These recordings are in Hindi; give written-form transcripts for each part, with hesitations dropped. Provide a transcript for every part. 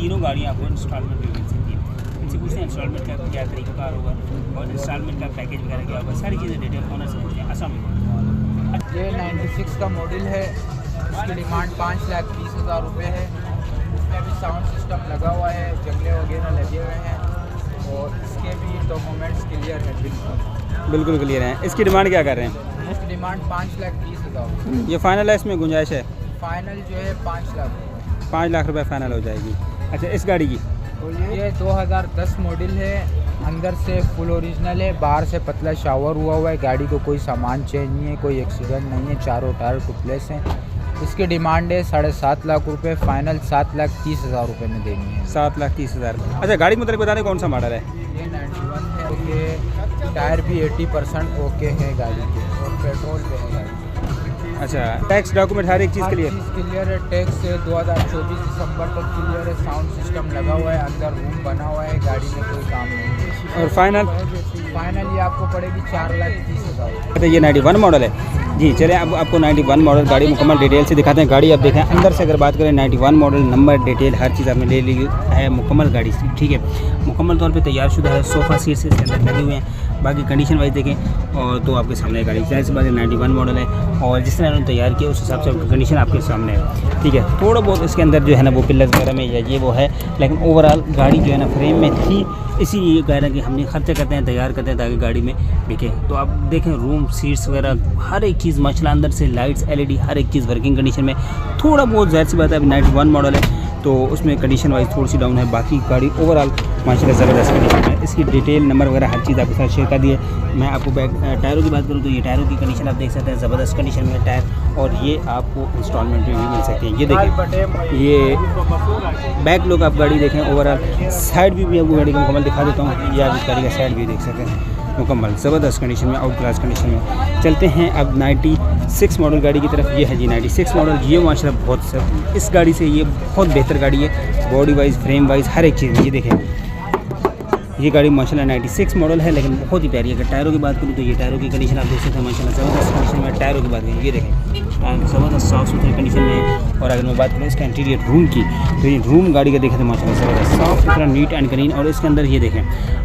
तीनों गाड़ियाँ आपको इंस्टॉलमेंट में मिल सकती हैं। इनसे पूछते हैं इंस्टॉलमेंट का क्या तरीक़ाकार होगा और इंस्टॉलमेंट का पैकेज वगैरह क्या होगा, सारी चीज़ें डिटेल ऑनर से पूछते हैं। अस्सलाम वालेकुम। ये 96 का मॉडल है, इसकी डिमांड 5,20,000 रुपये है। इसमें भी साउंड सिस्टम लगा हुआ है, जंगले वगैरह लगे हुए हैं और इसके भी डॉक्यूमेंट्स क्लियर है, बिल्कुल क्लियर है। इसकी डिमांड क्या कर रहे हैं? इसकी डिमांड 5,20,000। ये फ़ाइनल है, इसमें गुंजाइश है? फाइनल जो है 5 लाख। 5 लाख रुपए फ़ाइनल हो जाएगी। अच्छा, इस गाड़ी की ये 2010 मॉडल है, अंदर से फुल ओरिजिनल है, बाहर से पतला शावर हुआ है। गाड़ी को कोई सामान चेंज नहीं है, कोई एक्सीडेंट नहीं है, चारों टायर टुकलेस हैं। इसकी डिमांड है 7.5 लाख रुपए, फाइनल 7,30,000 रुपये में देनी है। 7,30,000। अच्छा, गाड़ी के मतलब बता दें कौन सा मॉडल है? ये 91 है, ओके। टायर भी 80% ओके है गाड़ी के और पेट्रोल पे है गाड़ी। अच्छा, टैक्स डॉक्यूमेंट हर एक चीज़ क्लियर? क्लियर है, टैक्स से 2024 दिसंबर तक क्लियर है। साउंड सिस्टम लगा हुआ है, अंदर रूम बना हुआ है, गाड़ी में कोई काम नहीं है। और फाइनल ये आपको पड़ेगी 4,30,000। अच्छा, ये 91 मॉडल है जी। चले अब आपको 91 मॉडल गाड़ी मुकम्मल डिटेल से दिखाते हैं। गाड़ी आप देखें अंदर से, अगर बात करें 91 मॉडल, नंबर डिटेल हर चीज़ आपने ले ली है मुकम्मल गाड़ी से, ठीक है। मुकम्मल तौर पे तैयार शुदा है, सोफ़ा सीट से इसके अंदर लगे हुए हैं। बाकी कंडीशन वाइज देखें और तो आपके सामने गाड़ी जाहिर सी बात है 91 मॉडल है और जिस तरह उन्होंने तैयार किया उस हिसाब से कंडीशन आपके सामने है, ठीक है। थोड़ा बहुत इसके अंदर जो है ना वो पिलर वगैरह में या ये वो है, लेकिन ओवरऑल गाड़ी जो है ना फ्रेम में थी, इसीलिए कह रहे हैं कि हमने खर्चा करते हैं, तैयार करते हैं ताकि गाड़ी में बिके। तो आप देखें रूम सीट्स वगैरह हर एक चीज़ माशाल्लाह, अंदर से लाइट्स LED हर एक चीज़ वर्किंग कंडीशन में। थोड़ा बहुत जाहिर सी बात है अभी 91 मॉडल है तो उसमें कंडीशन वाइज थोड़ी सी डाउन है, बाकी गाड़ी ओवरऑल माशाल्लाह ज़बरदस्त कंडीशन है। इसकी डिटेल नंबर वगैरह हर चीज़ आपके साथ शेयर कर दी है। मैं आपको टायरों की बात करूँ तो ये टायरों की कंडीशन आप देख सकते हैं, ज़बरदस्त कंडीशन में टायर और ये आपको इंस्टॉलमेंट में भी मिल सकती है। ये देखें, ये बैक लुक आप गाड़ी देखें ओवरऑल। साइड व्यू भी आपको गाड़ी का मुकम्मल दिखा देता हूँ, ये आप गाड़ी का साइड व्यू देख सकते हैं मुकम्मल ज़बरदस्त कंडीशन में, आउट क्लास कंडीशन में। चलते हैं अब 96 मॉडल गाड़ी की तरफ। ये है जी 96 मॉडल। ये माशाल्लाह बहुत इस गाड़ी से ये बहुत बेहतर गाड़ी है, बॉडी वाइज फ्रेम वाइज हर एक चीज़ में। ये देखें, ये गाड़ी माशाल्लाह 96 मॉडल है लेकिन बहुत ही प्यारी है। अगर टायरों की बात करूँ तो ये टायरों की कंडीशन आप देख सकते हैं माशाल्लाह ज़बरदस्त कंडीशन में। टायरों की बात करें ये देखें ज़बरदस्त साफ़ सुथरी कंडीशन में। और अगर मैं बात करूँ इसका इंटीरियर रूम की तो ये रूम गाड़ी का देखें तो माशाल्लाह ज़बरदस्त साफ़ सुथरा नीट एंड क्लीन। और इसके अंदर ये देखें,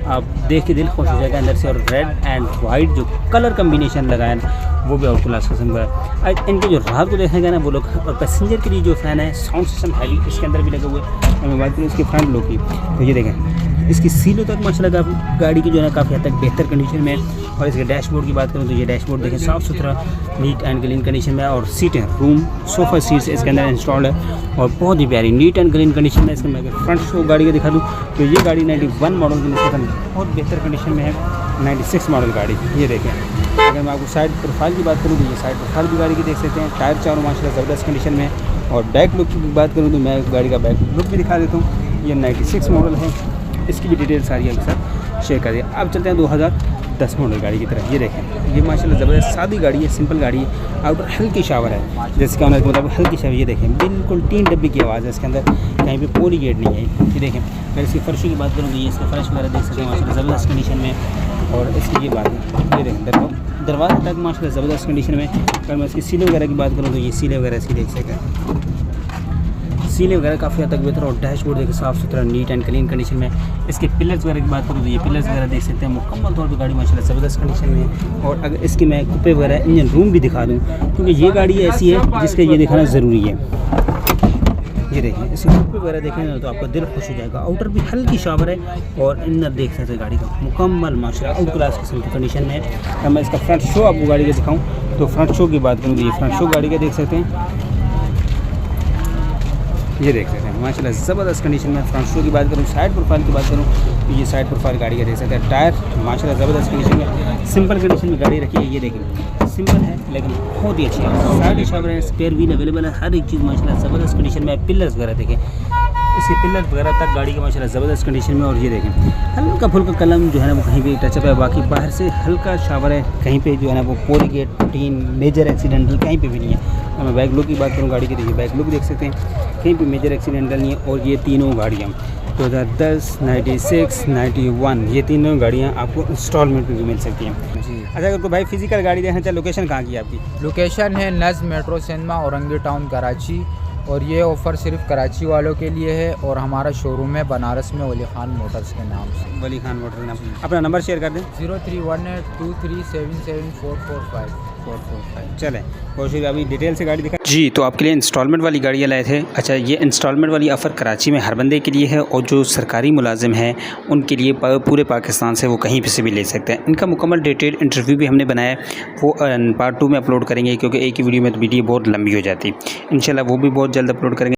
आप देख के दिल खुश हो जाएगा अंदर से। और रेड एंड वाइट जो कलर कम्बिनेशन लगाया वो भी आउट क्लास किस्म का है। इनके जो रात को देखेंगे ना वो लोग, और पैसेंजर के लिए जो फ़ैन है साउंड सिस्टम हैवी इसके अंदर भी लगे हुए हैं। मैं बात करूँ इसके फ्रंट लुक की तो ये देखें, इसकी सीलों तक माशाल्लाह गाड़ी की जो है ना काफ़ी हद तक बेहतर कंडीशन में। और इसके डैशबोर्ड की बात करूँ तो ये डैशबोर्ड देखें साफ़ सुथरा नीट एंड क्लीन कंडीशन में। और सीटें रूम सोफ़ा सीट्स इसके अंदर इंस्टॉल्ड है और बहुत ही प्यारी नीट एंड क्लीन कंडीशन में। इसके मैं अगर फ्रंट शो गाड़ी का दिखा दूँ तो ये गाड़ी 91 मॉडल की निस्बतन बहुत बेहतर कंडीशन में है, 96 मॉडल गाड़ी। ये देखें, अगर मैं आपको साइड प्रोफाइल की बात करूँ तो ये साइड प्रोफाइल भी गाड़ी की देख सकते हैं। टायर चारों माशाल्लाह ज़बरदस्त कंडीशन में। और बैक लुक की बात करूँ तो मैं गाड़ी का बैक लुक भी दिखा देता हूँ। ये 96 मॉडल है, इसकी भी डिटेल सारी आपके साथ शेयर कर दिया। अब चलते हैं 2010 मॉडल गाड़ी की तरफ। ये देखें, ये माशाल्लाह ज़बरदस्त सादी गाड़ी है, सिंपल गाड़ी है। आउटर हल्की शावर है, जैसे कि ऑनर के मुताबिक हल्की शावर। ये देखें बिल्कुल 3 डब्बे की आवाज़ है इसके अंदर, कहीं पे पोली गेट नहीं है। ये देखें, अगर इसकी फर्शों की बात करूँ तो ये इसका फर्श वगैरह देख सकते हैं माशाल्लाह ज़बरदस्त कंडीशन में। और इसकी ये बात है, ये देखें दरवाज़ा तक माशाल्लाह ज़बरदस्त कंडीशन में। अगर मैं इसकी सीलें वगैरह की बात करूँ तो ये सीलें वगैरह इसकी देख सकते हैं, सीलें वगैरह काफ़ी हद तक बेहतर। और डैशबोर्ड देखिए साफ़ सुथरा नीट एंड क्लीन कंडीशन में। इसके पिलर्स वगैरह की बात करूँ तो ये पिलर्स वगैरह देख सकते हैं मुकम्मल तौर पे गाड़ी माशाल्लाह ज़बरदस्त कंडीशन में है। और अगर इसकी मैं कुपे वगैरह इंजन रूम भी दिखा दूँ क्योंकि ये गाड़ी ऐसी है जिसका ये दिखाना ज़रूरी है। ये देखें, इसके कुपे वगैरह देखें ना तो आपका दिल खुश हो जाएगा। आउटर भी हल्की शावर है और इंदर देख सकते हैं गाड़ी का मुकम्मल माशाल्लाह आउट क्लास किस्म की कंडीशन में। अगर मैं इसका फ्रंट शो आपको गाड़ी का दिखाऊँ तो फ्रंट शो की बात करूँ तो ये फ्रंट शो गाड़ी का देख सकते हैं, ये देख सकते हैं माशाल्लाह ज़बरदस्त कंडीशन में। फ्रंट शो की बात करूँ, साइड प्रोफाइल की बात करूँ तो ये साइड प्रोफाइल गाड़ी का देख सकते हैं। टायर माशाल्लाह ज़बरदस्त कंडीशन में, सिंपल कंडीशन में गाड़ी रखी है। ये देखें सिंपल है लेकिन बहुत ही अच्छी है। साइड शावर है, स्पेयर व्हील अवेलेबल है, हर एक चीज़ माशाल्लाह ज़बरदस्त कंडीशन में। पिलर्स वगैरह देखें, इसके पिलर वगैरह तक गाड़ी का माशाल्लाह ज़बरदस्त कंडीशन में। और ये देखें हल्का फुल्का कलम जो है ना वो कहीं भी टचअप है, बाकी बाहर से हल्का शावर है, कहीं पे जो है ना वो पोली गेट टीन मेजर एक्सीडेंटल कहीं पे भी नहीं है। अगर मैं बैक लुक की बात करूँ गाड़ी की, देखिए बैक लुक देख सकते हैं, कहीं पे मेजर एक्सीडेंटल नहीं है। और ये तीनों गाड़ियाँ 2010, 96, 91 ये तीनों गाड़ियाँ आपको इंस्टॉलमेंट में भी मिल सकती हैं जी। अच्छा, अगर कोई भाई फिजिकल गाड़ी देखना चाहे लोकेशन कहाँ की है आपकी? लोकेशन है नज़ Metro Cinema Orangi Town Karachi. और ये ऑफ़र सिर्फ कराची वालों के लिए है और हमारा शोरूम है बनारस में वली खान मोटर्स के नाम से। वली खान मोटर के नाम। अपना नंबर शेयर कर दें। 031823774445। चले कोशिश अभी डिटेल से गाड़ी दिखा जी। तो आपके लिए इंस्टॉलमेंट वाली गाड़ियाँ लाए थे। अच्छा, ये इंस्टॉलमेंट वाली ऑफ़र कराची में हर बंदे के लिए है और जो सरकारी मुलाजिम हैं उनके लिए पूरे पाकिस्तान से वो कहीं पे से भी ले सकते हैं। इनका मुकम्मल डिटेल इंटरव्यू भी हमने बनाया है, वो पार्ट 2 में अपलोड करेंगे क्योंकि एक ही वीडियो में तो वीडियो बहुत लंबी हो जाती है। इंशाल्लाह वो भी बहुत जल्द अपलोड करेंगे।